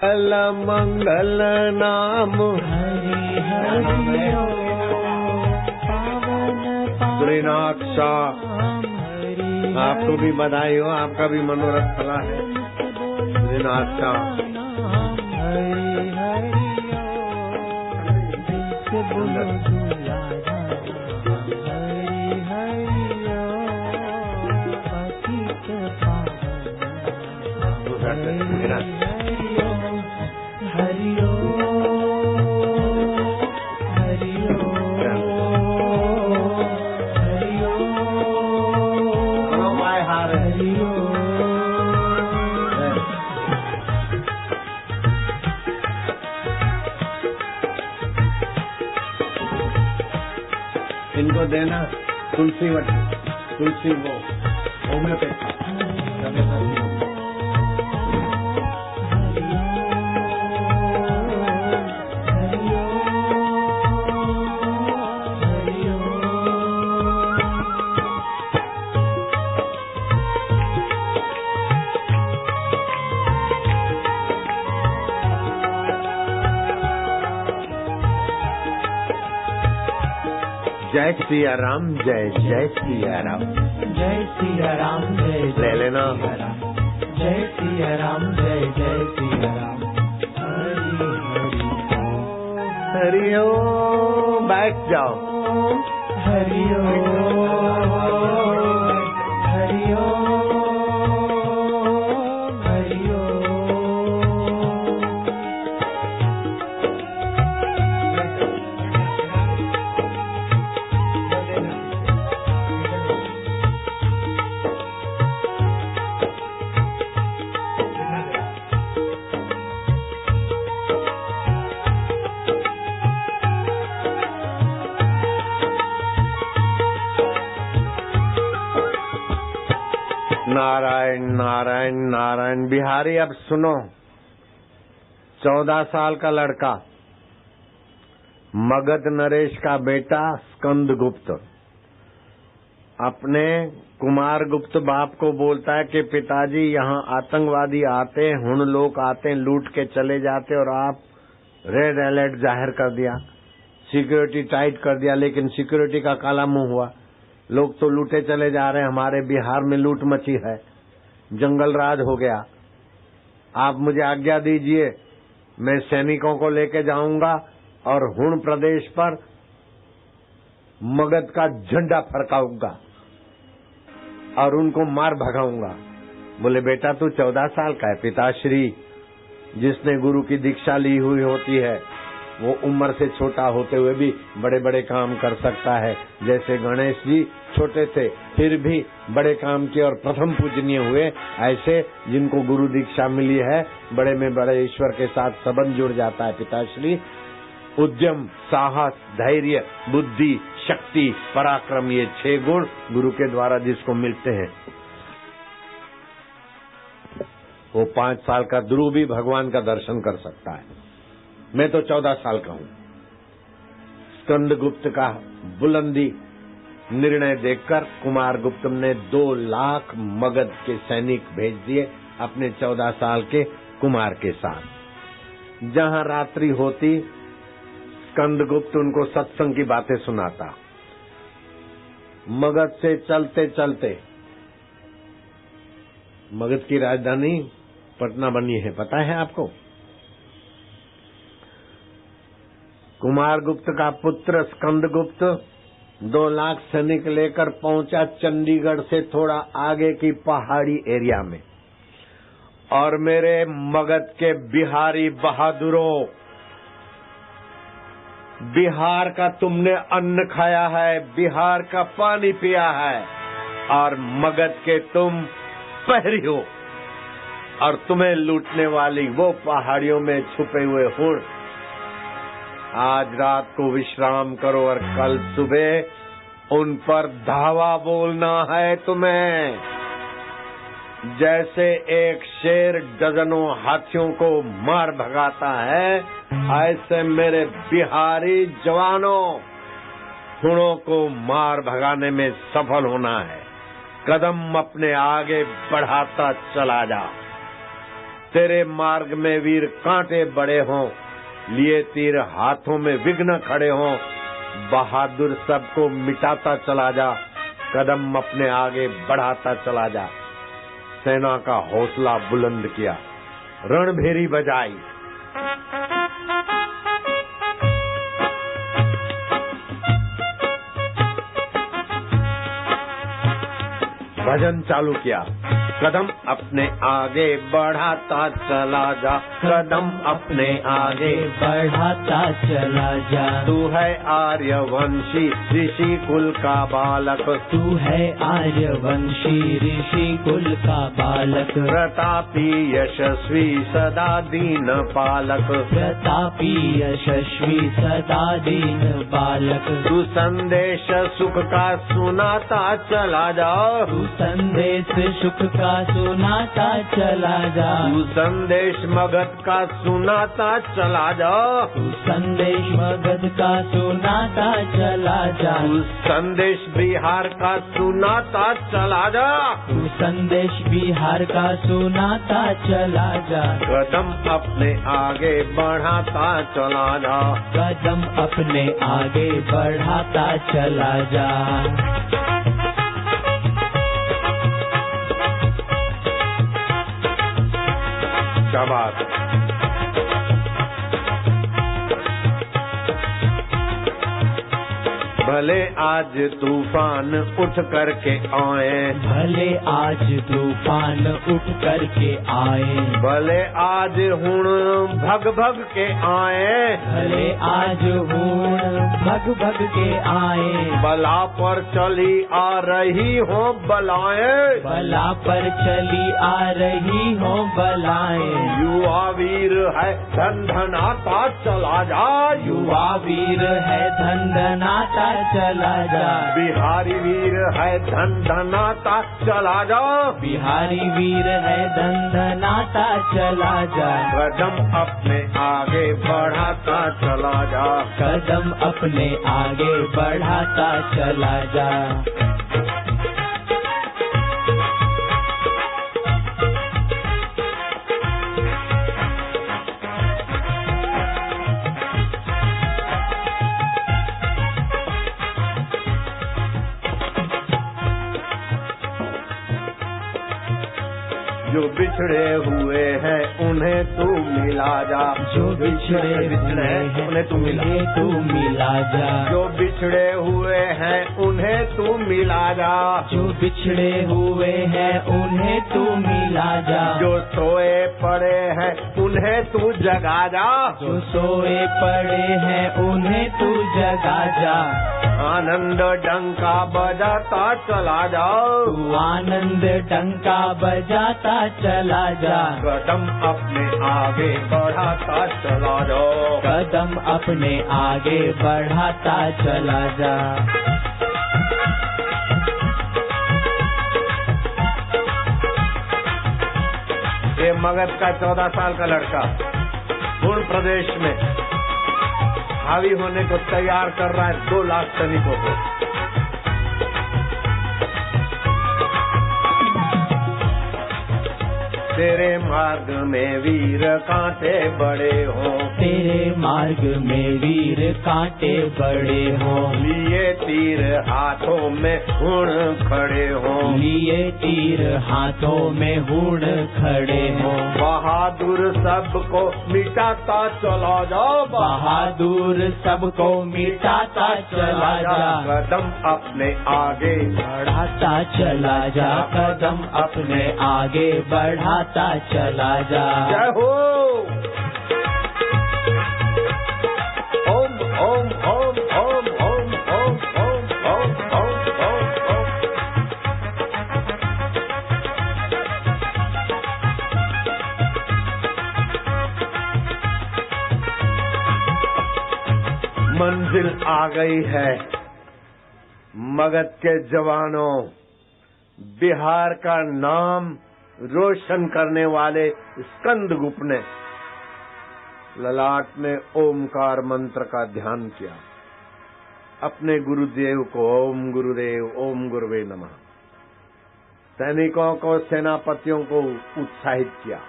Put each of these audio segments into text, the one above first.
मंगल नाम हरि हरि श्रीनाथ शाह, आपको भी बधाई हो, आपका भी मनोरथ फला है। श्रीनाथ शाह हरि हरि बोलो दुलारा हरि हरि पतित पावन हरि इनको देना तुलसी तुलसी वो होम्योपैथी। जय सिया राम, जय जय सिया राम, जय सिया राम, जय ले लेना। जय सिया राम, जय जय सिया राम, हरि हरि हरि ओम। बैठ जाओ। हरि ओम हरि ओम हरि नारायण नारायण नारायण। बिहारी अब सुनो। 14 साल का लड़का, मगध नरेश का बेटा स्कंद गुप्त, अपने कुमार गुप्त बाप को बोलता है कि पिताजी यहाँ आतंकवादी आते, हुन लोग आते, लूट के चले जाते और आप रेड अलर्ट जाहिर कर दिया, सिक्योरिटी टाइट कर दिया, लेकिन सिक्योरिटी का काला मुंह हुआ, लोग तो लूटे चले जा रहे हैं, हमारे बिहार में लूट मची है, जंगल राज हो गया। आप मुझे आज्ञा दीजिए, मैं सैनिकों को लेके जाऊंगा और हुण प्रदेश पर मगध का झंडा फरकाऊंगा और उनको मार भगाऊंगा। बोले बेटा तू 14 साल का है, पिताश्री जिसने गुरु की दीक्षा ली हुई होती है वो उम्र से छोटा होते हुए भी बड़े बड़े काम कर सकता है। जैसे गणेश जी छोटे थे फिर भी बड़े काम किए और प्रथम पूजनीय हुए, ऐसे जिनको गुरु दीक्षा मिली है बड़े में बड़े ईश्वर के साथ संबंध जुड़ जाता है। पिताश्री उद्यम, साहस, धैर्य, बुद्धि, शक्ति, पराक्रम, ये 6 गुण गुरु के द्वारा जिसको मिलते हैं वो 5 साल का ध्रुव भी भगवान का दर्शन कर सकता है। मैं तो 14 साल का हूं। स्कंद गुप्त का बुलंदी निर्णय देखकर कुमार गुप्त ने 2 लाख मगध के सैनिक भेज दिए अपने 14 साल के कुमार के साथ। जहां रात्रि होती स्कंद गुप्त उनको सत्संग की बातें सुनाता। मगध से चलते चलते, मगध की राजधानी पटना बनी है, पता है आपको? कुमार गुप्त का पुत्र स्कंद गुप्त 2 लाख सैनिक लेकर पहुंचा चंडीगढ़ से थोड़ा आगे की पहाड़ी एरिया में। और मेरे मगध के बिहारी बहादुरों, बिहार का तुमने अन्न खाया है, बिहार का पानी पिया है और मगध के तुम पहरी हो और तुम्हें लूटने वाली वो पहाड़ियों में छुपे हुए हुण। आज रात को विश्राम करो और कल सुबह उन पर धावा बोलना है तुम्हें। जैसे एक शेर डजनों हाथियों को मार भगाता है, ऐसे मेरे बिहारी जवानों हुणों को मार भगाने में सफल होना है। कदम अपने आगे बढ़ाता चला जा। तेरे मार्ग में वीर कांटे बड़े हों, लिए तीर हाथों में विघ्न खड़े हों। बहादुर सबको मिटाता चला जा, कदम अपने आगे बढ़ाता चला जा। सेना का हौसला बुलंद किया, रणभेरी बजाई। भजन चालू किया, कदम अपने आगे बढ़ाता चला जा, कदम अपने आगे बढ़ाता चला जा। तू है आर्यवंशी ऋषि कुल का बालक, तू है आर्यवंशी ऋषि कुल का बालक। प्रतापी यशस्वी सदा दीन पालक, प्रतापी यशस्वी सदा दीन बालक। तू संदेश सुख का सुनाता चला जा, तू संदेश सुख का सुनाता चला जा। तू संदेश मगध का सुनाता चला जा, तू संदेश मगध का सुनाता चला जा। तू संदेश बिहार का सुनाता चला जा, तू संदेश बिहार का सुनाता चला जा। कदम अपने आगे बढ़ाता चला जा, कदम अपने आगे बढ़ाता चला जा। शाबाश। भले आज तूफान उठ करके आए, भले आज तूफान उठ करके आए। भले आज हुण भग भग के आए, भले आज हूण भग भग के आए। बला पर चली आ रही हो बलाएं, बला पर चली आ रही हो बलाएं। युवा वीर है धन धनाता चला जा, युवा वीर है धन धनाता चला जा। बिहारी वीर है धन धनाता चला जा, बिहारी वीर है धन धनाता चला जा। कदम अपने आगे बढ़ाता चला जा, कदम अपने आगे बढ़ाता चला जा। जो बिछड़े हुए हैं उन्हें तू मिला जा, जो बिछड़े हुए हैं उन्हें तू मिला जा। जो बिछड़े हुए हैं उन्हें तू मिला जा, जो बिछड़े हुए हैं उन्हें तू मिला जा। जो सोए पड़े हैं उन्हें तू जगा जा, जो सोए पड़े हैं उन्हें तू जगा जा। आनंद डंका बजाता चला जाओ, तू आनंद डंका बजाता चला जा। कदम अपने आगे बढ़ाता चला जाओ, कदम अपने आगे बढ़ाता चला जा। ये मगध का 14 साल का लड़का पूर्ण प्रदेश में हावी होने को तैयार कर रहा है 2 लाख सैनिकों को। तेरे मार्ग में वीर कांटे बड़े हो, तेरे मार्ग में वीर कांटे बड़े हो। लिए तीर हाथों में हुण खड़े हो, लिए तीर हाथों में हुण खड़े हो। बहादुर सबको मिटाता चला जाओ, बहादुर सबको मिटाता चला जा। कदम अपने आगे बढ़ाता चला जा। कदम अपने आगे बढ़ाता चला जा। जय हो। ओम ओम ओम ओम ओम ओम ओम ओम ओम ओम ओम। मंजिल आ गई है। मगध के जवानों, बिहार का नाम रोशन करने वाले स्कंदगुप्त ने ललाट में ओमकार मंत्र का ध्यान किया। अपने गुरुदेव को ओम गुरुदेव ओम गुरुवे नमः। सैनिकों को, सेनापतियों को उत्साहित किया।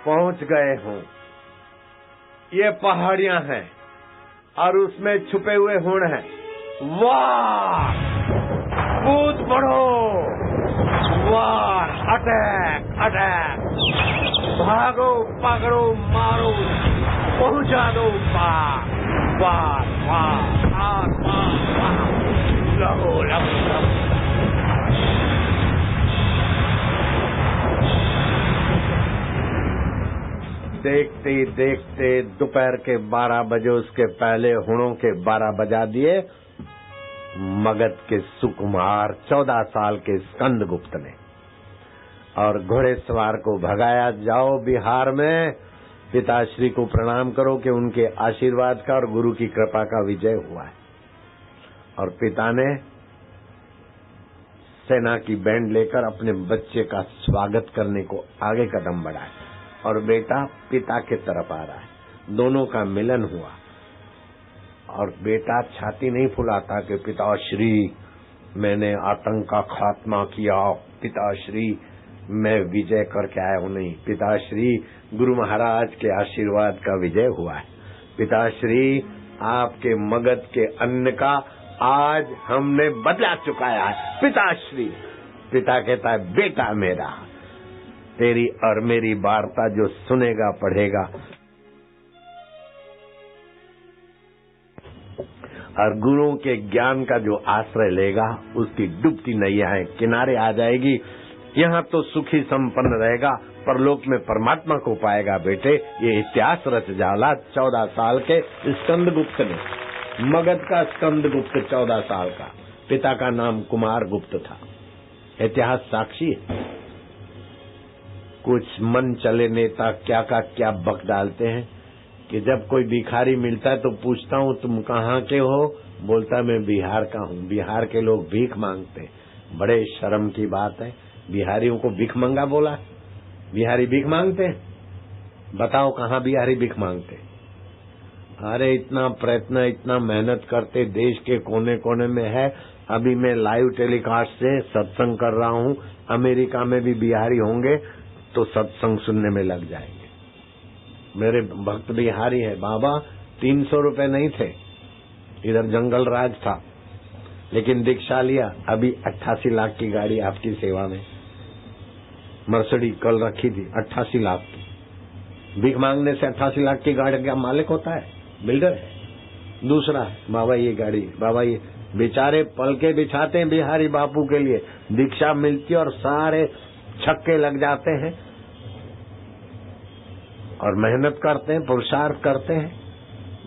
पहुंच गए हूँ। ये पहाड़ियां हैं और उसमें छुपे हुए हुण हैं। वार, कूद पड़ो, वार, अटैक, अटैक, भागो, पकड़ो, मारो, पहुंचा दो पार, पार, पार, पार, पार, पार, लगो, लगो, लगो। देखते देखते दोपहर के 12 बजे उसके पहले हुणों के 12 बजा दिए। मगध के सुकुमार 14 साल के स्कंदगुप्त ने और घोड़ेसवार को भगाया। जाओ बिहार में पिताश्री को प्रणाम करो कि उनके आशीर्वाद का और गुरु की कृपा का विजय हुआ है। और पिता ने सेना की बैंड लेकर अपने बच्चे का स्वागत करने को आगे कदम बढ़ाए और बेटा पिता के तरफ आ रहा है। दोनों का मिलन हुआ और बेटा छाती नहीं फुलाता कि पिताश्री मैंने आतंक का खात्मा किया, पिताश्री मैं विजय करके आया हूं। नहीं, पिताश्री गुरु महाराज के आशीर्वाद का विजय हुआ है। पिताश्री आपके मगध के अन्न का आज हमने बदला चुकाया है। पिताश्री, पिता कहता है बेटा मेरा, तेरी और मेरी वार्ता जो सुनेगा पढ़ेगा और गुरुओं के ज्ञान का जो आश्रय लेगा उसकी डूबती नैयाएं किनारे आ जाएगी। यहाँ तो सुखी संपन्न रहेगा, परलोक में परमात्मा को पाएगा। बेटे, ये इतिहास रच डाला 14 साल के स्कंदगुप्त ने। मगध का स्कंदगुप्त 14 साल का, पिता का नाम कुमार गुप्त था। इतिहास साक्षी है। कुछ मन चले नेता क्या का क्या बक डालते हैं कि जब कोई भिखारी मिलता है तो पूछता हूँ तुम कहाँ के हो, बोलता मैं बिहार का हूँ। बिहार के लोग भीख मांगते, बड़े शर्म की बात है। बिहारियों को भीख मंगा बोला? बिहारी भीख मांगते? बताओ कहाँ बिहारी भीख मांगते? अरे इतना प्रयत्न, इतना मेहनत करते, देश के कोने कोने में है। अभी मैं लाइव टेलीकास्ट से सत्संग कर रहा हूँ। अमेरिका में भी बिहारी होंगे तो सत्संग सुनने में लग जाएंगे। मेरे भक्त बिहारी है बाबा। 300 रुपए नहीं थे, इधर जंगल राज था, लेकिन दीक्षा लिया। अभी 88 लाख की गाड़ी आपकी सेवा में, मर्सिडीज कल रखी थी 88 लाख की। भीख मांगने से 88 लाख की गाड़ी का मालिक होता है? बिल्डर है। दूसरा है बाबा ये गाड़ी, बाबा ये, बेचारे पलके बिछाते हैं बिहारी बापू के लिए। दीक्षा मिलती और सारे छक्के लग जाते हैं और मेहनत करते हैं, पुरुषार्थ करते हैं।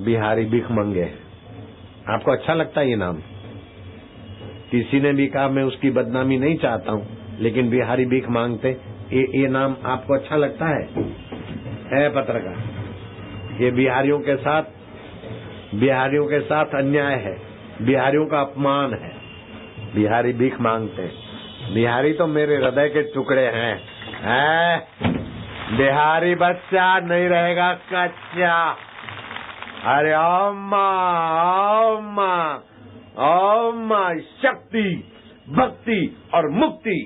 बिहारी भीख मंगे हैं। आपको अच्छा लगता है ये नाम? किसी ने भी कहा, मैं उसकी बदनामी नहीं चाहता हूँ, लेकिन बिहारी भीख मांगते, ये नाम आपको अच्छा लगता है पत्रकार? ये बिहारियों के साथ अन्याय है, बिहारियों का अपमान है। बिहारी भीख मांगते हैं। बिहारी तो मेरे हृदय के टुकड़े हैं। बिहारी बच्चा नहीं रहेगा कच्चा। अरे ओम मां, ओम मां, शक्ति, भक्ति और मुक्ति।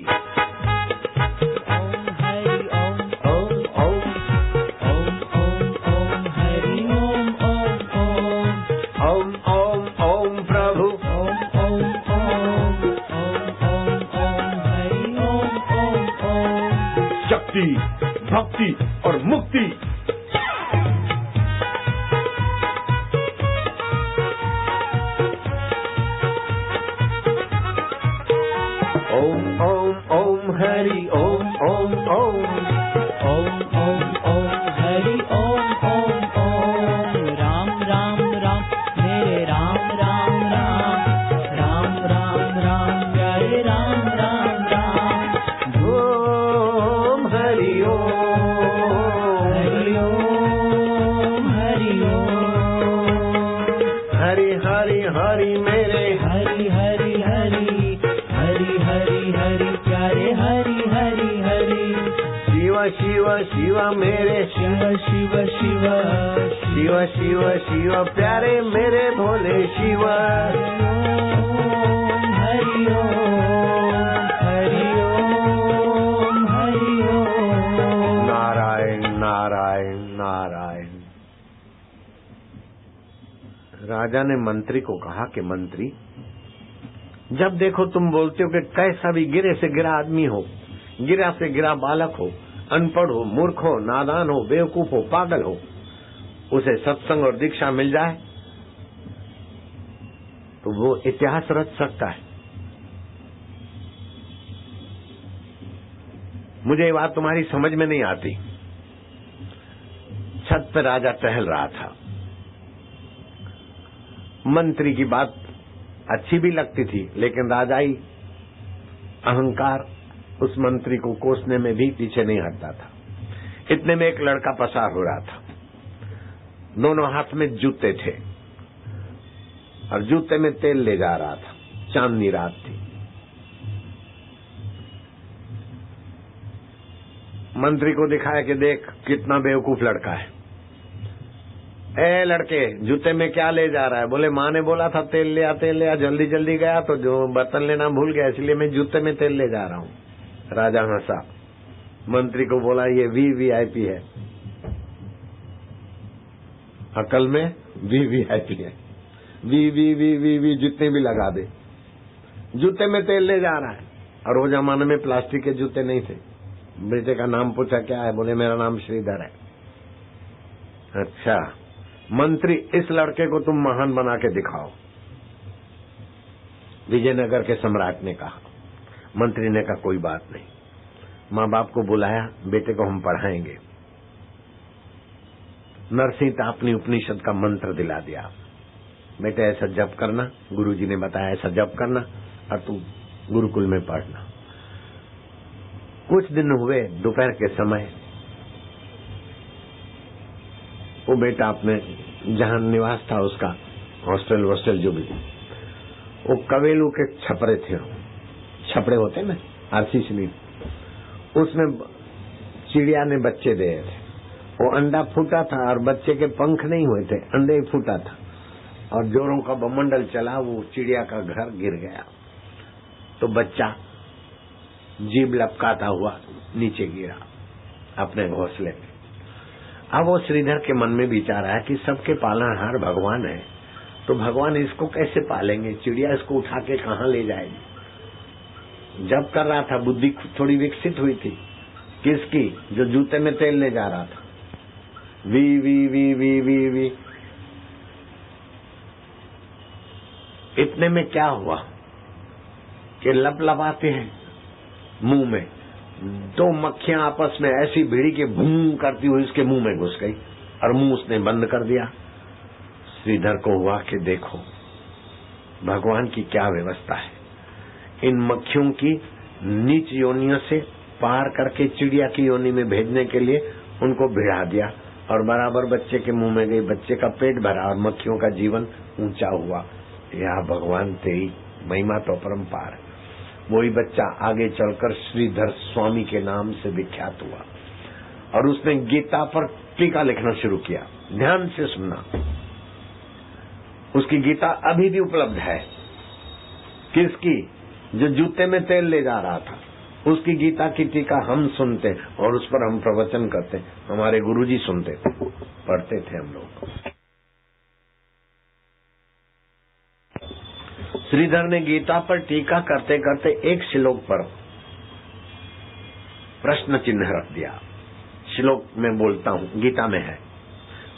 भक्ति और मुक्ति। ओम ओम ओम हरि ओम ओम ओम, ओम ओम ओम हरि ओम ओम ओम। राम राम राम मेरे राम राम राम, राम राम राम जय राम राम राम। ओम हरि ओम, हरि ओम हरि ओम। हरि हरि हरि मेरे, हरि हरि हरि हरि हरि हरि प्यारे हरि हरि हरि। शिव शिव शिव मेरे, शिव शिव शिव शिव शिव शिव प्यारे मेरे भोले शिव। हरि ओम हरि ओम हरि ओम। नारायण नारायण। आए। राजा ने मंत्री को कहा कि मंत्री, जब देखो तुम बोलते हो कि कैसा भी गिरे से गिरा आदमी हो, गिरा से गिरा बालक हो, अनपढ़ हो, मूर्ख हो, नादान हो, बेवकूफ हो, पागल हो, उसे सत्संग और दीक्षा मिल जाए तो वो इतिहास रच सकता है। मुझे ये बात तुम्हारी समझ में नहीं आती। छत पर राजा टहल रहा था। मंत्री की बात अच्छी भी लगती थी, लेकिन राजाई अहंकार उस मंत्री को कोसने में भी पीछे नहीं हटता था। इतने में एक लड़का पसार हो रहा था। दोनों हाथ में जूते थे और जूते में तेल ले जा रहा था। चांदनी रात थी। मंत्री को दिखाया कि देख कितना बेवकूफ लड़का है। ए लड़के, जूते में क्या ले जा रहा है? बोले माँ ने बोला था तेल ले आ, तेल ले आ। जल्दी जल्दी गया तो जो बर्तन लेना भूल गया, इसलिए मैं जूते में तेल ले जा रहा हूँ। राजा हंसा। मंत्री को बोला ये वीवीआईपी है, अकल में वीवीआईपी है। वी जितने भी लगा दे, जूते में तेल ले जा रहा है। और वो जमाने में प्लास्टिक के जूते नहीं थे। बेटे का नाम पूछा, क्या है? बोले मेरा नाम श्रीधर है। अच्छा मंत्री, इस लड़के को तुम महान बना के दिखाओ, विजयनगर के सम्राट ने कहा। मंत्री ने कहा कोई बात नहीं। माँ बाप को बुलाया, बेटे को हम पढ़ाएंगे। नरसिंह तापनी उपनिषद का मंत्र दिला दिया। बेटे ऐसा जप करना, गुरुजी ने बताया ऐसा जप करना, और तू गुरुकुल में पढ़ना। कुछ दिन हुए, दोपहर के समय वो बेटा अपने जहां निवास था उसका, हॉस्टल वोस्टल जो भी, वो कवेलू के छपरे थे। छपड़े होते ना, आरसी शरीफ, उसमें चिड़िया ने बच्चे दिए थे। वो अंडा फूटा था और बच्चे के पंख नहीं हुए थे, अंडे ही फूटा था। और जोरों का बमंडल चला, वो चिड़िया का घर गिर गया। तो बच्चा जीभ लपकाता हुआ नीचे गिरा अपने घोंसले में। अब वो श्रीधर के मन में विचार आया कि सबके पालनहार भगवान है, तो भगवान इसको कैसे पालेंगे? चिड़िया इसको उठा के कहाँ ले जाएगी? जब कर रहा था, बुद्धि थोड़ी विकसित हुई थी। किसकी? जो जूते में तेल ले जा रहा था। वी वी वी वी वी वी। इतने में क्या हुआ कि लपलपाते हैं मुंह में, दो मक्खियां आपस में ऐसी भिड़ी के भूं करती हुई उसके मुंह में घुस गई और मुंह उसने बंद कर दिया। श्रीधर को हुआ कि देखो भगवान की क्या व्यवस्था है। इन मक्खियों की नीच योनियों से पार करके चिड़िया की योनि में भेजने के लिए उनको भिड़ा दिया और बराबर बच्चे के मुंह में गई। बच्चे का पेट भरा और मक्खियों का जीवन ऊंचा हुआ। यह भगवान तेरी महिमा तो परम्पार। वही बच्चा आगे चलकर श्रीधर स्वामी के नाम से विख्यात हुआ और उसने गीता पर टीका लिखना शुरू किया। ध्यान से सुनना, उसकी गीता अभी भी उपलब्ध है। किसकी? जो जूते में तेल ले जा रहा था, उसकी गीता की टीका हम सुनते और उस पर हम प्रवचन करते। हमारे गुरुजी सुनते थे, पढ़ते थे हम लोग। श्रीधर ने गीता पर टीका करते करते एक श्लोक पर प्रश्न चिन्ह रख दिया। श्लोक में बोलता हूँ, गीता में है।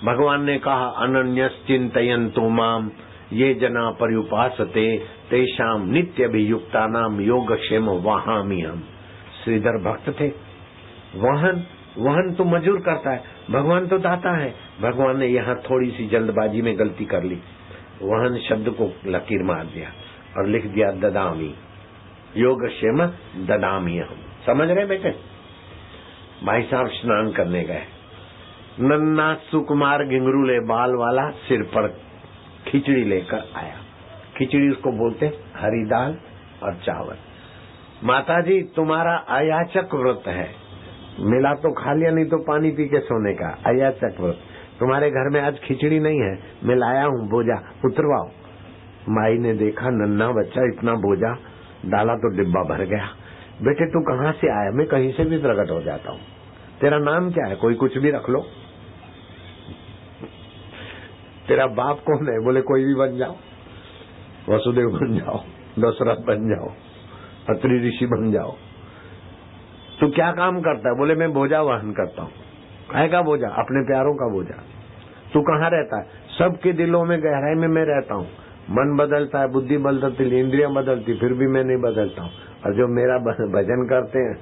भगवान ने कहा, अनन्यश्चिन्तयन्तो माम ये जना पर्युपासते तेषाम नित्यभियुक्ता नाम योगक्षेम वहामि हम। श्रीधर भक्त थे। वहन तो मजूर करता है, भगवान तो दाता है। भगवान ने यहाँ थोड़ी सी जल्दबाजी में गलती कर ली। वहन शब्द को लकीर मार दिया और लिख दिया ददामी। योगक्षेम ददामी हम। समझ रहे बेटे? भाई साहब स्नान करने गए। नन्ना सुकुमार घिंगरूले बाल वाला सिर पर खिचड़ी लेकर आया। खिचड़ी उसको बोलते हरी दाल और चावल। माताजी तुम्हारा अयाचक व्रत है, मिला तो खा लिया, नहीं तो पानी पी के सोने का। अयाचक व्रत, तुम्हारे घर में आज खिचड़ी नहीं है, मैं लाया हूँ बोझा, उतरवाओ। माई ने देखा नन्ना बच्चा इतना बोझा डाला तो डिब्बा भर गया। बेटे तू कहाँ से आया? मैं कहीं से भी प्रकट हो जाता हूँ। तेरा नाम क्या है? कोई कुछ भी रख लो। तेरा बाप कौन है? बोले कोई भी बन जाओ, वसुदेव बन जाओ, दशरथ बन जाओ, अत्रि ऋषि बन जाओ। तू क्या काम करता है? बोले मैं बोझा वहन करता हूँ। काहे का बोझा? अपने प्यारों का बोझा। तू कहाँ रहता है? सबके दिलों में गहराई में मैं रहता हूँ। मन बदलता है, बुद्धि बदलती, इंद्रियां बदलती, फिर भी मैं नहीं बदलता हूँ। और जो मेरा भजन करते हैं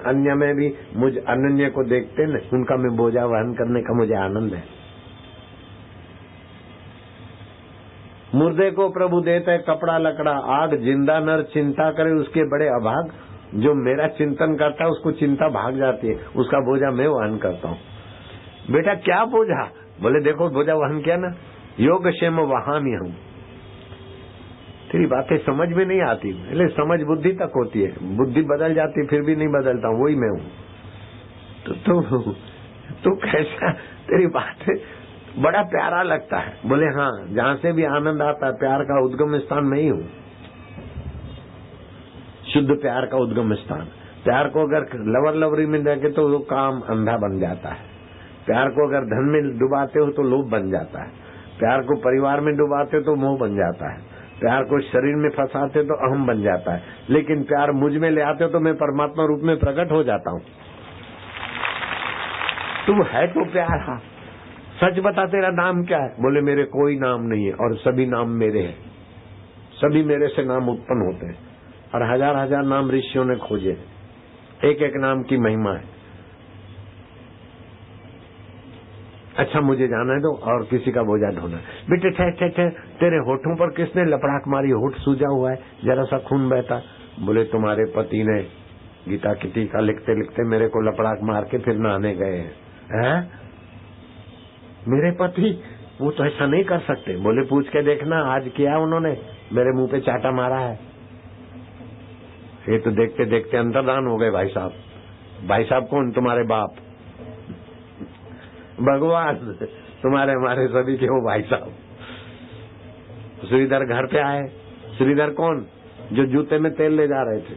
अन्य में भी मुझ अनन्य को देखते न, उनका मैं बोझा वहन करने का मुझे आनंद है। मुर्दे को प्रभु देते कपड़ा लकड़ा, आग जिंदा नर चिंता करे उसके बड़े अभाग। जो मेरा चिंतन करता है उसको चिंता भाग जाती है, उसका बोझा मैं वहन करता हूँ। बेटा क्या बोझा? बोले देखो बोझा वहन किया ना, योग क्षेम वहामी हूँ। तेरी बातें समझ में नहीं आती, पहले समझ बुद्धि तक होती है, बुद्धि बदल जाती फिर भी नहीं बदलता हूँ, वही मैं हूँ। तो कैसा? तेरी बातें बड़ा प्यारा लगता है। बोले हाँ, जहाँ से भी आनंद आता है प्यार का उद्गम स्थान मैं ही हूँ, शुद्ध प्यार का उद्गम स्थान। प्यार को अगर लवर लवरी में देखे तो वो काम अंधा बन जाता है। प्यार को अगर धन में डुबाते हो तो लोभ बन जाता है। प्यार को परिवार में डुबाते हो तो मोह बन जाता है। प्यार को शरीर में फंसाते तो अहम बन जाता है। लेकिन प्यार मुझ में ले आते हो तो मैं परमात्मा रूप में प्रकट हो जाता हूँ। तुम है तो प्यारा। सच बता तेरा नाम क्या है? बोले मेरे कोई नाम नहीं है और सभी नाम मेरे हैं, सभी मेरे से नाम उत्पन्न होते हैं और हजार हजार नाम ऋषियों ने खोजे, एक एक नाम की महिमा है। अच्छा मुझे जाना है तो और किसी का बोझा ढोना है। बेटे ठहर, तेरे होठों पर किसने लपड़ाक मारी? होठ सूजा हुआ है, जरा सा खून बहता। बोले तुम्हारे पति ने गीता की टीका लिखते लिखते मेरे को लपड़ाक मार के फिर नहाने गए हैं। मेरे पति? वो तो ऐसा नहीं कर सकते। बोले पूछ के देखना, आज किया उन्होंने, मेरे मुंह पे चाटा मारा है। ये तो देखते देखते अंतर्धान हो गए भाई साहब। भाई साहब कौन? तुम्हारे बाप भगवान, तुम्हारे हमारे सभी के वो भाई साहब। श्रीधर घर पे आए। श्रीधर कौन? जो जूते में तेल ले जा रहे थे,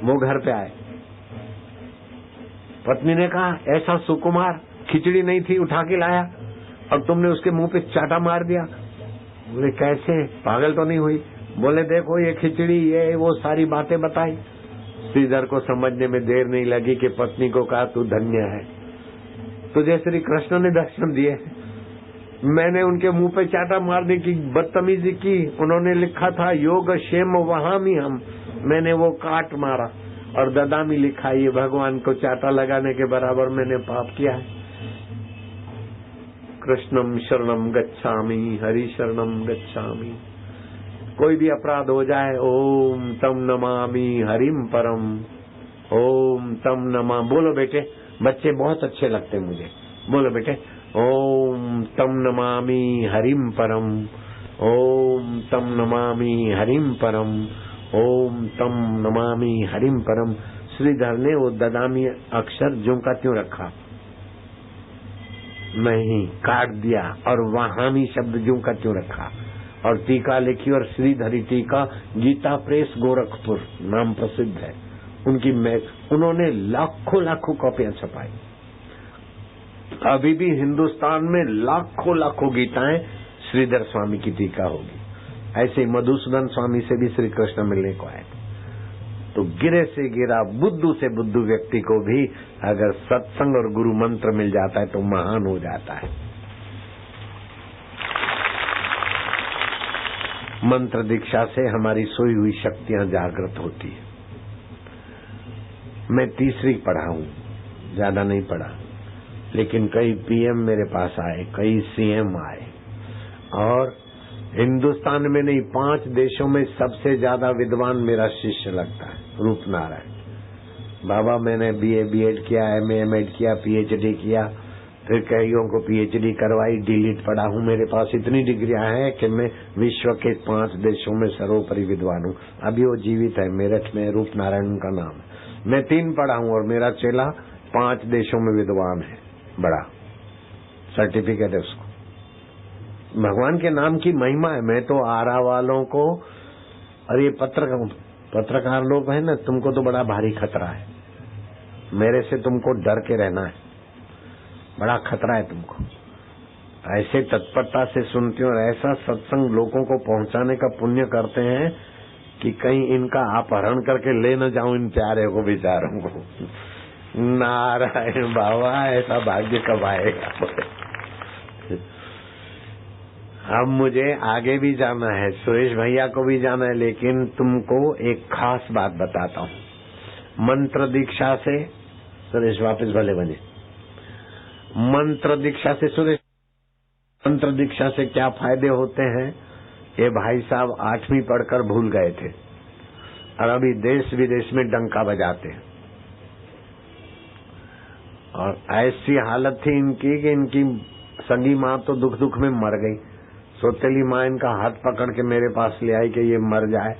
वो घर पे आए। पत्नी ने कहा ऐसा सुकुमार, खिचड़ी नहीं थी उठा के लाया और तुमने उसके मुंह पे चाटा मार दिया। बोले कैसे? पागल तो नहीं हुई? बोले देखो ये खिचड़ी, ये वो सारी बातें बताई। श्रीधर को समझने में देर नहीं लगी कि पत्नी को कहा तू धन्य है, तुझे श्री कृष्ण ने दर्शन दिए। मैंने उनके मुंह पे चाटा मारने की बदतमीजी की। उन्होंने लिखा था योग क्षेम वहामी हम, मैंने वो काट मारा। और ददामी लिखा, ये भगवान को चाटा लगाने के बराबर मैंने पाप किया है। कृष्णम शरणम गच्छामि, हरि शरणम गच्छामि। कोई भी अपराध हो जाए, ओम तम नमामि हरिम परम, ओम तम नमा। बोलो बेटे, बच्चे बहुत अच्छे लगते मुझे। बोलो बेटे, ओम तम नमामि हरिम परम, ओम तम नमामि हरिम परम, ओम तम नमामि हरिम परम। श्रीधर ने वो ददामी अक्षर ज्यों का त्यों रखा, नहीं काट दिया, और वहामी शब्द ज्यों का त्यों रखा और टीका लिखी। और श्रीधरी टीका गीता प्रेस गोरखपुर नाम प्रसिद्ध है उनकी। उन्होंने लाखों लाखों कॉपियां छपाई। अभी भी हिंदुस्तान में लाखों लाखों गीताएं श्रीधर स्वामी की टीका होगी। ऐसे ही मधुसूदन स्वामी से भी श्री कृष्ण मिलने को आए। तो गिरे से गिरा बुद्धू से बुद्धू व्यक्ति को भी अगर सत्संग और गुरु मंत्र मिल जाता है तो महान हो जाता है। मंत्र दीक्षा से हमारी सोई हुई शक्तियां जागृत होती है। मैं तीसरी पढ़ा हूं, ज्यादा नहीं पढ़ा, लेकिन कई पीएम मेरे पास आए, कई सीएम आए, और हिंदुस्तान में नहीं 5 देशों में सबसे ज्यादा विद्वान मेरा शिष्य लगता है, रूपनारायण बाबा। मैंने बीए बीएड किया, एमए एमएड किया, पीएचडी किया, फिर कईयों को पीएचडी करवाई, डीलिट पढ़ा हूं। मेरे पास इतनी डिग्रियां हैं कि मैं विश्व के 5 देशों में सर्वोपरि विद्वान हूं। अभी वो जीवित है, मेरठ में, रूपनारायण का नाम है। मैं 3 पढ़ा हूं और मेरा चेला 5 देशों में विद्वान है, बड़ा सर्टिफिकेट है उसको। भगवान के नाम की महिमा है। मैं तो आरा वालों को, और ये पत्रकार लोग है ना, तुमको तो बड़ा भारी खतरा है। मेरे से तुमको डर के रहना है, बड़ा खतरा है तुमको। ऐसे तत्परता से सुनते हैं और ऐसा सत्संग लोगों को पहुंचाने का पुण्य करते हैं कि कहीं इनका अपहरण करके ले न जाऊं इन प्यारे को बेचारों को। नारायण बाबा, ऐसा भाग्य कब आएगा? अब मुझे आगे भी जाना है, सुरेश भैया को भी जाना है, लेकिन तुमको एक खास बात बताता हूँ। मंत्र दीक्षा से सुरेश वापस भले बने। मंत्र दीक्षा से सुरेश, मंत्र दीक्षा से क्या फायदे होते हैं? ये भाई साहब 8वीं पढ़कर भूल गए थे और अभी देश विदेश में डंका बजाते हैं। और ऐसी हालत थी इनकी कि इनकी सगी माँ तो दुख दुख में मर गई। सौतेली माँ इनका हाथ पकड़ के मेरे पास ले आई कि ये मर जाए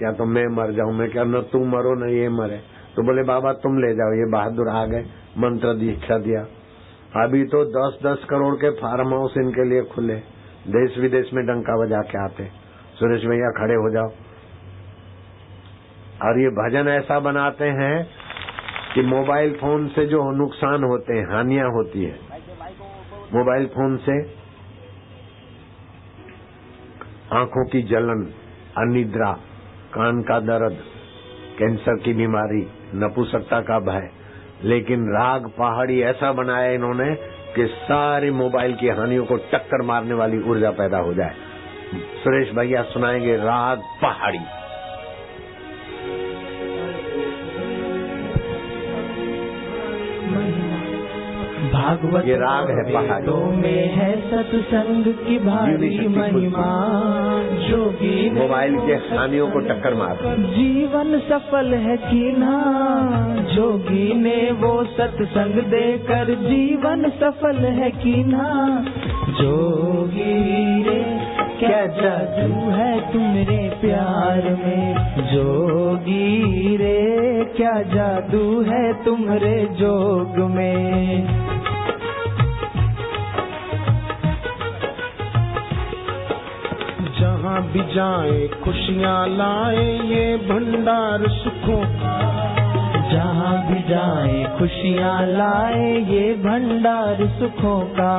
या तो मैं मर जाऊं। मैं क्या, न तुम मरो न ये मरे। तो बोले बाबा तुम ले जाओ। ये बहादुर आ गए, मंत्र दीक्षा दिया। अभी तो 10-10 करोड़ के फार्म हाउस इनके लिए खुले, देश विदेश में डंका बजा के आते। सुरेश भैया खड़े हो जाओ। और ये भजन ऐसा बनाते हैं कि मोबाइल फोन से जो नुकसान होते हैं, हानियां होती है, मोबाइल फोन से आंखों की जलन, अनिद्रा, कान का दर्द, कैंसर की बीमारी, नपुंसकता का भय। लेकिन राग पहाड़ी ऐसा बनाया इन्होंने कि सारी मोबाइल की हानियों को टक्कर मारने वाली ऊर्जा पैदा हो जाए। सुरेश भैया सुनाएंगे राग पहाड़ी। भागवत ये राग है पहाड़ी। तो में है सत्संग की भारी महिमा, जोगी मोबाइल के हानियों को टक्कर मार। जीवन सफल है कि ना, जोगी ने वो सत्संग देकर जीवन सफल है कि ना। जोगी रे क्या जादू है तुम्हारे प्यार में, जोगी रे क्या जादू है तुम्हारे जोग में। जहाँ भी जाए खुशियाँ लाए ये भंडार सुखों का, जहाँ भी जाए खुशियाँ लाए ये भंडार सुखों का।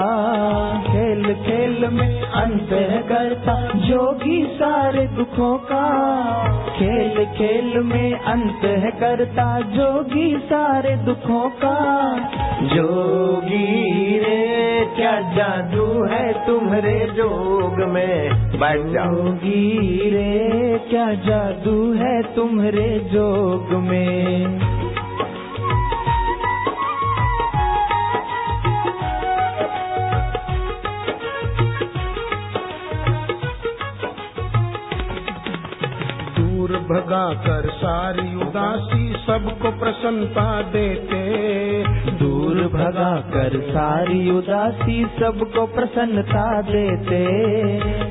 खेल खेल में अंत है करता जोगी सारे दुखों का, खेल खेल में अंत है करता जोगी सारे दुखों का। जोगी रे क्या जादू है तुम्हारे जोग में। बैठ जाओ। जोगी रे क्या जादू है तुम्हारे जोग में। दूर भगा कर सारी उदासी सबको प्रसन्नता देते, दूर भगा कर सारी उदासी सबको प्रसन्नता देते।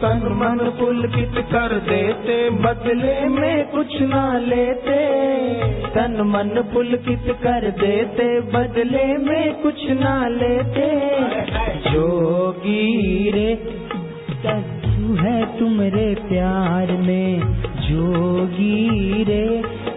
तन मन पुलकित कर देते बदले में कुछ ना लेते, तन मन पुलकित कर देते बदले में कुछ ना लेते। जोगी रे जादू है तुम्हारे प्यार में, जोगी रे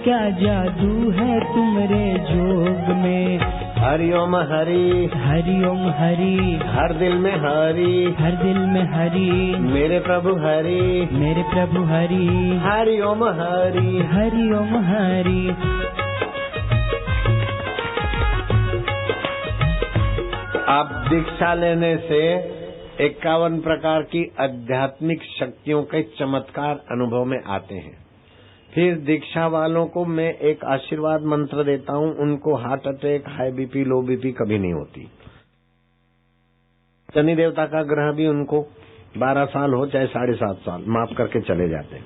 क्या जादू है तुम्हारे जोग में। हरिओम हरि, हरिओम हरि, हर दिल में हरि, हर दिल में हरि, मेरे प्रभु हरि, मेरे प्रभु हरि। हरिओम हरि, हरिओम हरि। आप दीक्षा लेने से 51 प्रकार की आध्यात्मिक शक्तियों के चमत्कार अनुभव में आते हैं। फिर दीक्षा वालों को मैं एक आशीर्वाद मंत्र देता हूं, उनको हार्ट अटैक, हाई बीपी, लो बीपी कभी नहीं होती। शनि देवता का ग्रह भी उनको 12 साल हो चाहे 7.5 साल माफ करके चले जाते हैं।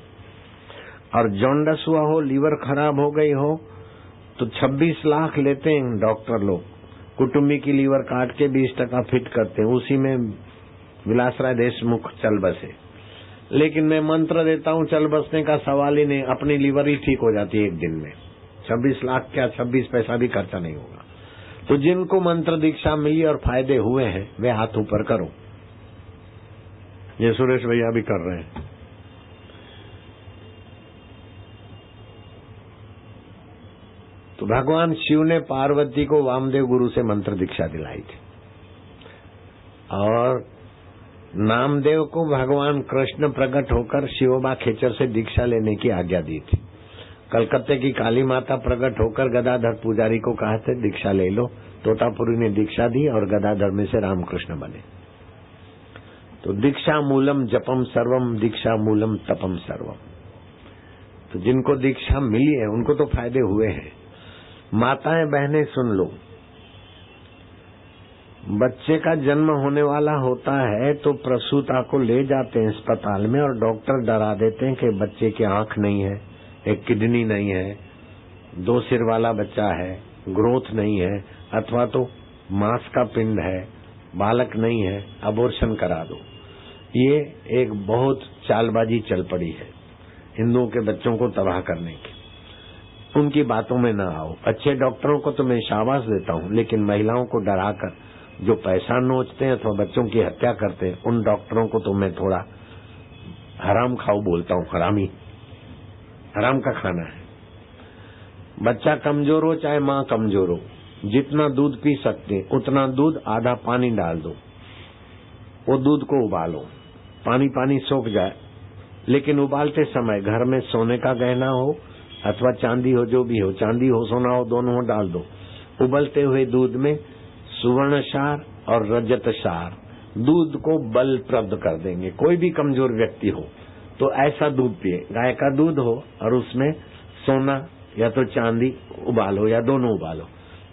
और जॉन्डस हुआ हो, लीवर खराब हो गई हो तो 26 लाख लेते हैं डॉक्टर लोग। कुटुंबी की लीवर काट के 20% फिट करते हैं, उसी में विलासराय देशमुख चल बसे। लेकिन मैं मंत्र देता हूं, चल बसने का सवाल ही नहीं, अपनी लीवर ही ठीक हो जाती है एक दिन में। 26 लाख क्या 26 पैसा भी खर्चा नहीं होगा। तो जिनको मंत्र दीक्षा मिली और फायदे हुए हैं वे हाथ ऊपर करो। ये सुरेश भैया भी कर रहे हैं। तो भगवान शिव ने पार्वती को वामदेव गुरु से मंत्र दीक्षा दिलाई थी और नामदेव को भगवान कृष्ण प्रकट होकर शिवोबा खेचर से दीक्षा लेने की आज्ञा दी थी। कलकत्ते की काली माता प्रकट होकर गदाधर पुजारी को कहा था दीक्षा ले लो। तोतापुरी ने दीक्षा दी और गदाधर में से रामकृष्ण बने। तो दीक्षा मूलम जपम सर्वम, दीक्षा मूलम तपम सर्वम। तो जिनको दीक्षा मिली है उनको तो फायदे हुए हैं। माताएं बहनें सुन लो, बच्चे का जन्म होने वाला होता है तो प्रसूता को ले जाते हैं अस्पताल में और डॉक्टर डरा देते हैं कि बच्चे की आंख नहीं है, एक किडनी नहीं है, 2 सिर वाला बच्चा है, ग्रोथ नहीं है, अथवा तो मांस का पिंड है, बालक नहीं है, अबॉर्शन करा दो। ये एक बहुत चालबाजी चल पड़ी है हिंदुओं के बच्चों को तबाह करने की। उनकी बातों में न आओ। अच्छे डॉक्टरों को तो मैं शाबाश देता हूँ, लेकिन महिलाओं को डराकर जो पैसा नोचते हैं अथवा बच्चों की हत्या करते हैं उन डॉक्टरों को तो मैं थोड़ा हराम खाऊ बोलता हूँ। हरामी, हराम का खाना है। बच्चा कमजोर हो चाहे माँ कमजोर हो, जितना दूध पी सकते उतना दूध आधा पानी डाल दो, वो दूध को उबालो, पानी पानी सोख जाए, लेकिन उबालते समय घर में सोने का गहना हो अथवा चांदी हो, जो भी हो, चांदी हो सोना हो, दोनों हो डाल दो। उबलते हुए दूध में सुवर्ण सार और रजत सार दूध को बलप्रद कर देंगे। कोई भी कमजोर व्यक्ति हो तो ऐसा दूध पिए, गाय का दूध हो और उसमें सोना या तो चांदी उबालो या दोनों उबालो।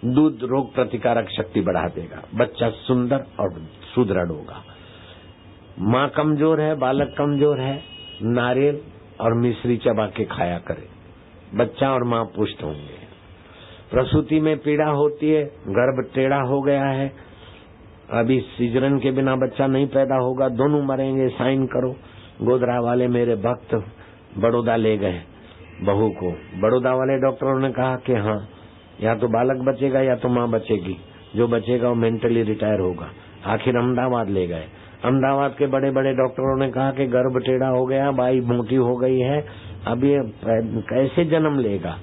दूध रोग प्रतिकारक शक्ति बढ़ा देगा, बच्चा सुंदर और सुदृढ़ होगा। माँ कमजोर है, बालक कमजोर है, नारियल और मिश्री चबा के खाया करे, बच्चा और माँ पुष्ट होंगे। प्रसूति में पीड़ा होती है, गर्भ टेढ़ा हो गया है, अभी सिजरन के बिना बच्चा नहीं पैदा होगा, दोनों मरेंगे, साइन करो। गोधरा वाले मेरे भक्त बड़ौदा ले गए बहू को। बड़ौदा वाले डॉक्टरों ने कहा कि हाँ, या तो बालक बचेगा या तो माँ बचेगी, जो बचेगा वो मेंटली रिटायर होगा। आखिर अहमदाबाद ले गए। अहमदाबाद के बड़े बड़े डॉक्टरों ने कहा कि गर्भ टेढ़ा हो गया, बाई मोटी हो गई है, अब ये कैसे जन्म लेगा।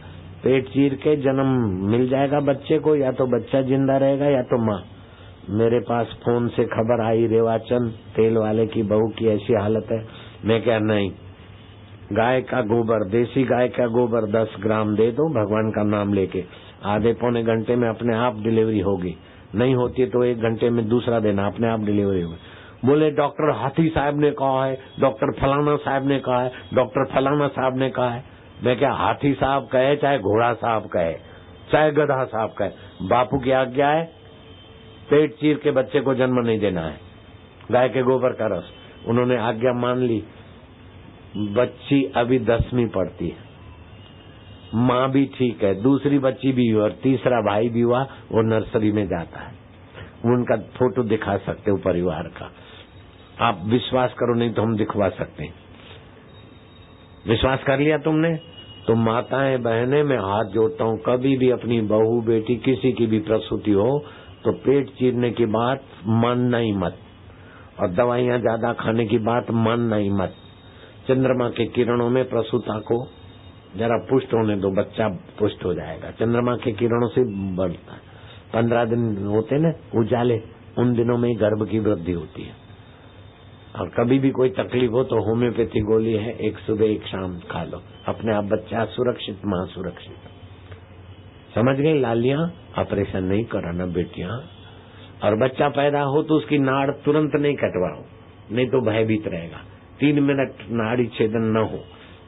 पेट चीर के जन्म मिल जाएगा बच्चे को, या तो बच्चा जिंदा रहेगा या तो माँ। मेरे पास फोन से खबर आई, रेवाचंद तेल वाले की बहू की ऐसी हालत है। मैं क्या, नहीं, गाय का गोबर, देसी गाय का गोबर 10 ग्राम दे दो भगवान का नाम लेके, आधे पौने घंटे में अपने आप डिलीवरी होगी। नहीं होती तो 1 घंटे में दूसरा देना, अपने आप डिलीवरी होगी। बोले डॉक्टर हाथी साहब ने कहा है, डॉक्टर फलाना साहब ने कहा है, डॉक्टर फलाना साहब ने कहा है। मैं क्या, हाथी साहब कहे चाहे घोड़ा साहब कहे चाहे गधा साहब कहे, बापू की आज्ञा है पेट चीर के बच्चे को जन्म नहीं देना है, गाय के गोबर का रस। उन्होंने आज्ञा मान ली। बच्ची अभी 10वीं पढ़ती है, माँ भी ठीक है, दूसरी बच्ची भी हुई और तीसरा भाई भी हुआ, वो नर्सरी में जाता है। उनका फोटो दिखा सकते हो परिवार का, आप विश्वास करो नहीं तो हम दिखवा सकते हैं। विश्वास कर लिया तुमने तो माताएं बहनें मैं हाथ जोड़ता हूँ, कभी भी अपनी बहू बेटी किसी की भी प्रसूति हो तो पेट चीरने की बात मानना ही मत, और दवाइयाँ ज्यादा खाने की बात मानना ही मत। चंद्रमा के किरणों में प्रसूता को जरा पुष्ट होने दो, बच्चा पुष्ट हो जाएगा। चंद्रमा के किरणों से बढ़ता है, 15 दिन होते न उजाले, उन दिनों में गर्भ की वृद्धि होती है। और कभी भी कोई तकलीफ हो तो होम्योपैथी गोली है, एक सुबह एक शाम खा लो, अपने आप बच्चा सुरक्षित, माँ सुरक्षित। समझ गई लालियां? ऑपरेशन नहीं कराना बेटियां। और बच्चा पैदा हो तो उसकी नाड़ तुरंत नहीं कटवाओ, नहीं तो भयभीत रहेगा। 3 मिनट नाड़ी छेदन न हो,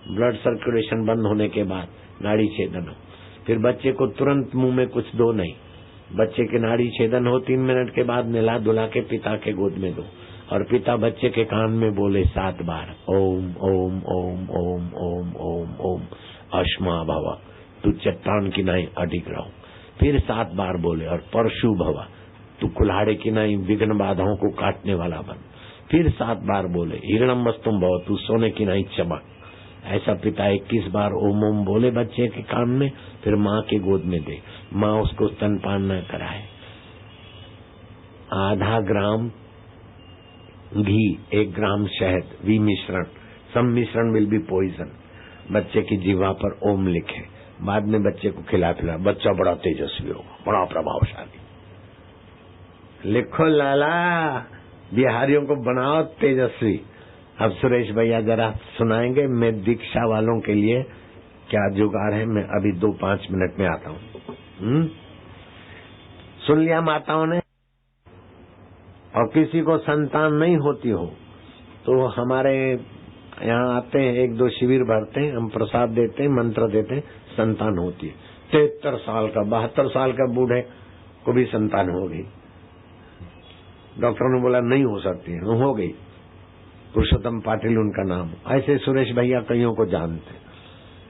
ब्लड सर्कुलेशन बंद होने के बाद नाड़ी छेदन हो। फिर बच्चे को तुरंत मुंह में कुछ दो नहीं, बच्चे के नाड़ी छेदन हो 3 मिनट के बाद नहला धुला के पिता के गोद में दो, और पिता बच्चे के कान में बोले 7 बार ओम ओम ओम ओम ओम ओम ओम अश्मा भवा, तू चट्टान की नाई अडिग रहो। फिर 7 बार बोले और परशु भवा, तू कुल्हाड़े की नाई विघ्न बाधाओं को काटने वाला बन। फिर 7 बार बोले हिरणम वस्तुम भव, तू सोने की नाई चमक। ऐसा पिता 21 बार ओम ओम बोले बच्चे के कान में, फिर माँ के गोद में दे, माँ उसको स्तनपान न कराए। आधा ग्राम घी, 1 ग्राम शहद, विमिश्रण, सम्मिश्रण विल बी पॉइजन। बच्चे की जीवा पर ओम लिखे, बाद में बच्चे को खिला पिला, बच्चा बड़ा तेजस्वी होगा, बड़ा प्रभावशाली। लिखो लाला, बिहारियों को बनाओ तेजस्वी। अब सुरेश भैया जरा सुनाएंगे। मैं दीक्षा वालों के लिए क्या जुगाड़ है, मैं अभी 2-5 मिनट में आता हूँ। सुन लिया माताओं ने? और किसी को संतान नहीं होती हो तो हमारे यहाँ आते हैं, 1-2 शिविर भरते हैं, हम प्रसाद देते हैं, मंत्र देते हैं, संतान होती है। 73 साल का 72 साल का बूढ़े को भी संतान हो गई। डॉक्टरों ने बोला नहीं हो सकती है, हो गई। पुरुषोत्तम पाटिल उनका नाम। ऐसे सुरेश भैया कईयों को जानते।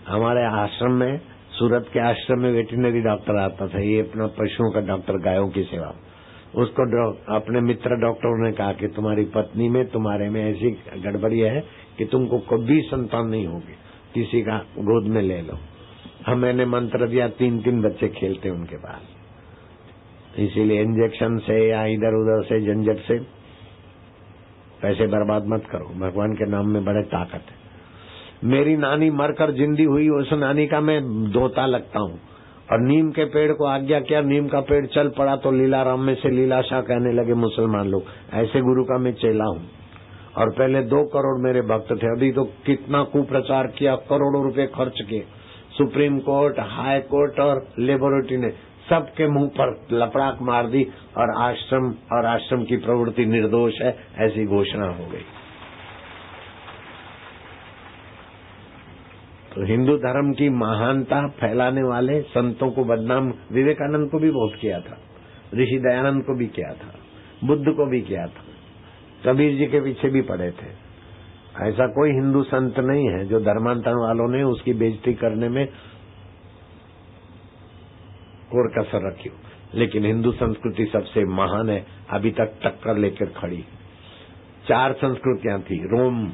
हमारे आश्रम में, सूरत के आश्रम में वेटरनरी डॉक्टर आता था, ये अपना पशुओं का डॉक्टर, गायों की सेवा। उसको अपने मित्र डॉक्टरों ने कहा कि तुम्हारी पत्नी में, तुम्हारे में ऐसी गड़बड़ी है कि तुमको कभी संतान नहीं होगी, किसी का गोद में ले लो। हम मैंने मंत्र दिया, 3-3 बच्चे खेलते उनके पास। इसीलिए इंजेक्शन से या इधर उधर से झंझट से पैसे बर्बाद मत करो, भगवान के नाम में बड़े ताकत है। मेरी नानी मरकर जिंदी हुई, उस नानी का मैं दोता लगता हूँ। और नीम के पेड़ को आज्ञा किया, नीम का पेड़ चल पड़ा तो लीलाराम में से लीलाशाह कहने लगे मुसलमान लोग। ऐसे गुरु का मैं चेला हूँ। और पहले 2 करोड़ मेरे भक्त थे, अभी तो कितना कुप्रचार किया, करोड़ों रुपए खर्च किए। सुप्रीम कोर्ट, हाई कोर्ट और लेबोरेटरी ने सबके मुंह पर लपड़ाक मार दी और आश्रम की प्रवृत्ति निर्दोष है, ऐसी घोषणा हो गई। तो हिंदू धर्म की महानता फैलाने वाले संतों को बदनाम विवेकानंद को भी बहुत किया था, ऋषि दयानंद को भी किया था, बुद्ध को भी किया था, कबीर जी के पीछे भी पड़े थे। ऐसा कोई हिंदू संत नहीं है जो धर्मांतरण वालों ने उसकी बेइज्जती करने में कोर कसर रखी हो। लेकिन हिंदू संस्कृति सबसे महान है, अभी तक टक्कर लेकर खड़ी। 4 संस्कृतियां थी, रोम,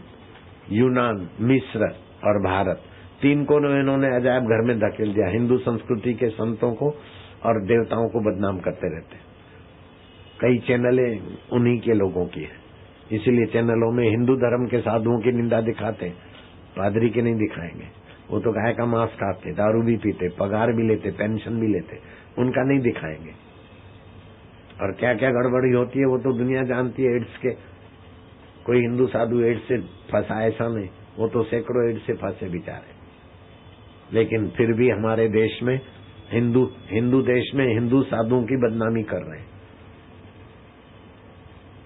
यूनान, मिस्र और भारत। 3 को इन्होंने अजायब घर में धकेल दिया। हिंदू संस्कृति के संतों को और देवताओं को बदनाम करते रहते। कई चैनलें उन्हीं के लोगों की है, इसीलिए चैनलों में हिंदू धर्म के साधुओं की निंदा दिखाते, पादरी के नहीं दिखाएंगे। वो तो गाय का मांस खाते, दारू भी पीते, पगार भी लेते, पेंशन भी लेते, उनका नहीं दिखाएंगे। और क्या क्या गड़बड़ी होती है वो तो दुनिया जानती है। एड्स के कोई हिंदू साधु एड्स से फंसा ऐसा नहीं, वो तो सैकड़ों एड्स से फंसे बेचारे। लेकिन फिर भी हमारे देश में हिंदू देश में हिंदू साधुओं की बदनामी कर रहे हैं।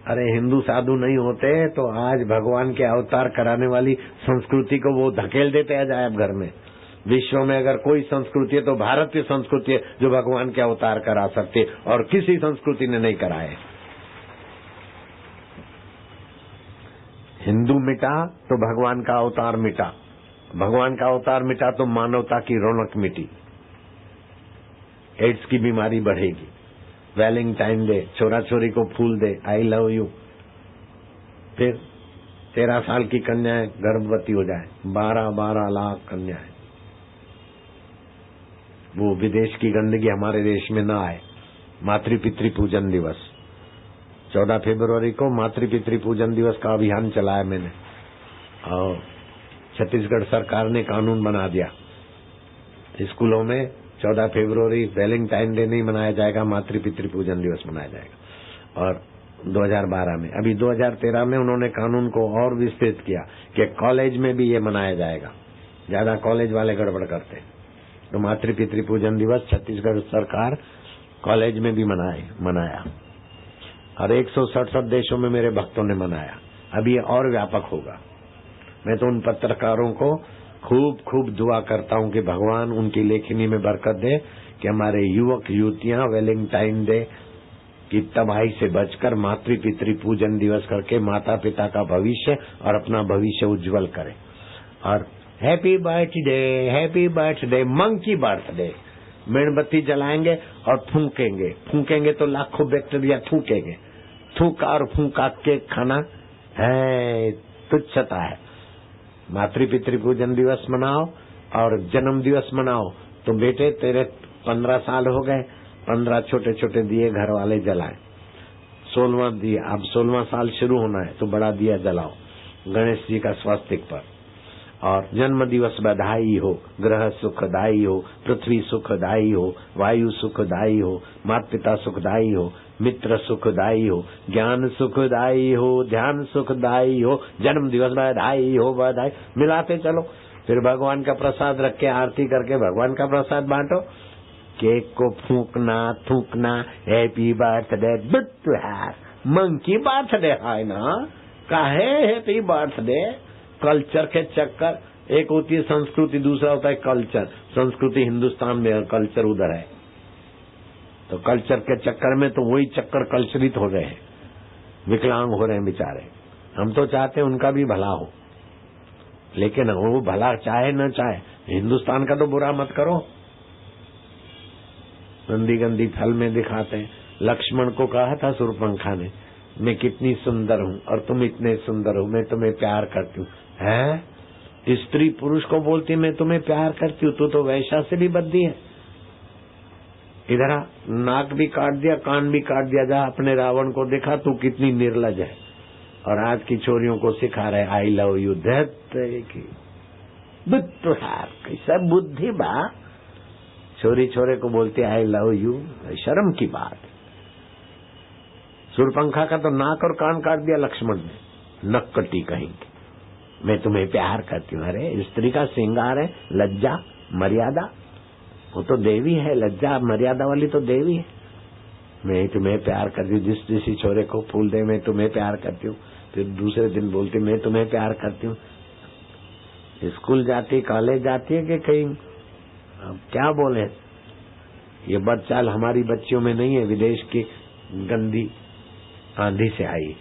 अरे हिंदू साधु नहीं होते तो आज भगवान के अवतार कराने वाली संस्कृति को वो धकेल देते अजायब घर में। विश्व में अगर कोई संस्कृति है तो भारतीय संस्कृति है जो भगवान के अवतार करा सकती है, और किसी संस्कृति ने नहीं कराए। हिंदू मिटा तो भगवान का अवतार मिटा, भगवान का अवतार मिटा तो मानवता की रौनक मिटी। एड्स की बीमारी बढ़ेगी। वैलेंटाइन डे, छोरा छोरी को फूल दे, आई लव यू। फिर 13 साल की कन्याएं गर्भवती हो जाए, 12 लाख कन्याएं। वो विदेश की गंदगी हमारे देश में न आए। मातृपितृ पूजन दिवस 14 फरवरी को मातृपितृ पूजन दिवस का अभियान चलाया मैंने, और छत्तीसगढ़ सरकार ने कानून बना दिया, स्कूलों में 14 फरवरी वैलेंटाइन डे नहीं मनाया जाएगा, मातृपितृ पूजन दिवस मनाया जाएगा। और 2012 में, अभी 2013 में उन्होंने कानून को और विस्तृत किया कि कॉलेज में भी ये मनाया जाएगा। ज्यादा कॉलेज वाले गड़बड़ करते, तो मातृपितृ पूजन दिवस छत्तीसगढ़ सरकार कॉलेज में भी मनाया, और 167 देशों में मेरे भक्तों ने मनाया। अब ये और व्यापक होगा। मैं तो उन पत्रकारों को खूब दुआ करता हूं कि भगवान उनकी लेखनी में बरकत दे कि हमारे युवक युवतियां वैलेंटाइन डे की तबाही से बचकर मातृपितृ पूजन दिवस करके माता पिता का भविष्य और अपना भविष्य उज्जवल करें। और हैप्पी बर्थडे मंकी बर्थडे, मेणबत्ती जलाएंगे और फूकेंगे तो लाखों बैक्टीरिया थूकेंगे। थूका और फूका के खाना है तुच्छता है। मातृपितृ पूजन दिवस मनाओ और जन्म दिवस मनाओ तो बेटे तेरे 15 साल हो गए, 15 छोटे छोटे दिए घर वाले जलाएं। 16वां दिया, अब 16वां साल शुरू होना है तो बड़ा दिया जलाओ गणेश जी का स्वास्तिक पर। और जन्म दिवस बधाई हो, ग्रह सुखदाई हो, पृथ्वी सुखदाई हो, वायु सुखदाई हो, माता पिता सुखदाई हो, मित्र सुखदाई हो, ज्ञान सुखदाई हो, ध्यान सुखदाई हो, जन्म दिवस बधाई हो, बधाई मिलाते चलो। फिर भगवान का प्रसाद रख के आरती करके भगवान का प्रसाद बांटो। केक को फूकना थूकना, हैप्पी बर्थडे बिट्टू है, मंकी बर्थडे है ना, काहे हैप्पी बर्थडे। कल्चर के चक्कर, एक होती है संस्कृति, दूसरा होता है कल्चर। संस्कृति हिंदुस्तान में और कल्चर उधर है, तो कल्चर के चक्कर में तो वही चक्कर कल्चरित हो रहे हैं, विकलांग हो रहे हैं बेचारे। हम तो चाहते हैं उनका भी भला हो, लेकिन वो भला चाहे न चाहे, हिंदुस्तान का तो बुरा मत करो। गंदी गंदी फल में दिखाते हैं। लक्ष्मण को कहा था शूर्पणखा ने, मैं कितनी सुंदर हूँ और तुम इतने सुंदर हो, मैं तुम्हें प्यार करती हूँ। है स्त्री पुरुष को बोलती मैं तुम्हें प्यार करती हूँ, तू तो वैश्या से भी बद्दी है। इधर नाक भी काट दिया, कान भी काट दिया, जा अपने रावण को देखा तू कितनी निर्लज है। और आज की छोरियों को सिखा रहे आई लव यू। कैसा बुद्धि बा, छोरी छोरे को बोलते आई लव यू, शर्म की बात। शूर्पणखा का तो नाक और कान काट दिया लक्ष्मण ने, नक्कटी कहेंगे, मैं तुम्हें प्यार करती हूँ। अरे स्त्री का श्रृंगार है लज्जा मर्यादा, वो तो देवी है, लज्जा मर्यादा वाली तो देवी है। मैं तुम्हें प्यार करती हूँ, जिस किसी छोरे को फूल दे मैं तुम्हें प्यार करती हूँ, फिर दूसरे दिन बोलती मैं तुम्हें प्यार करती हूँ। स्कूल जाती, कॉलेज जाती है कि कहीं, अब क्या बोले। ये बदचाल हमारी बच्चियों में नहीं है, विदेश की गंदी आंधी से आई।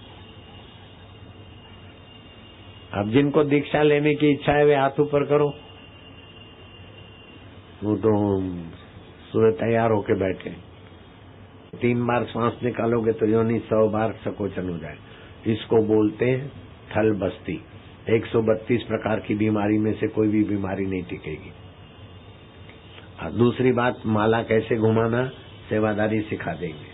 अब जिनको दीक्षा लेने की इच्छा है वे हाथ ऊपर करो। वो तो सुबह तैयार होके बैठे। 3 बार सांस निकालोगे तो योनि 100 बार संकोचन हो जाए। इसको बोलते हैं थल बस्ती। 132 प्रकार की बीमारी में से कोई भी बीमारी नहीं टिकेगी। और दूसरी बात, माला कैसे घुमाना सेवादारी सिखा देंगे।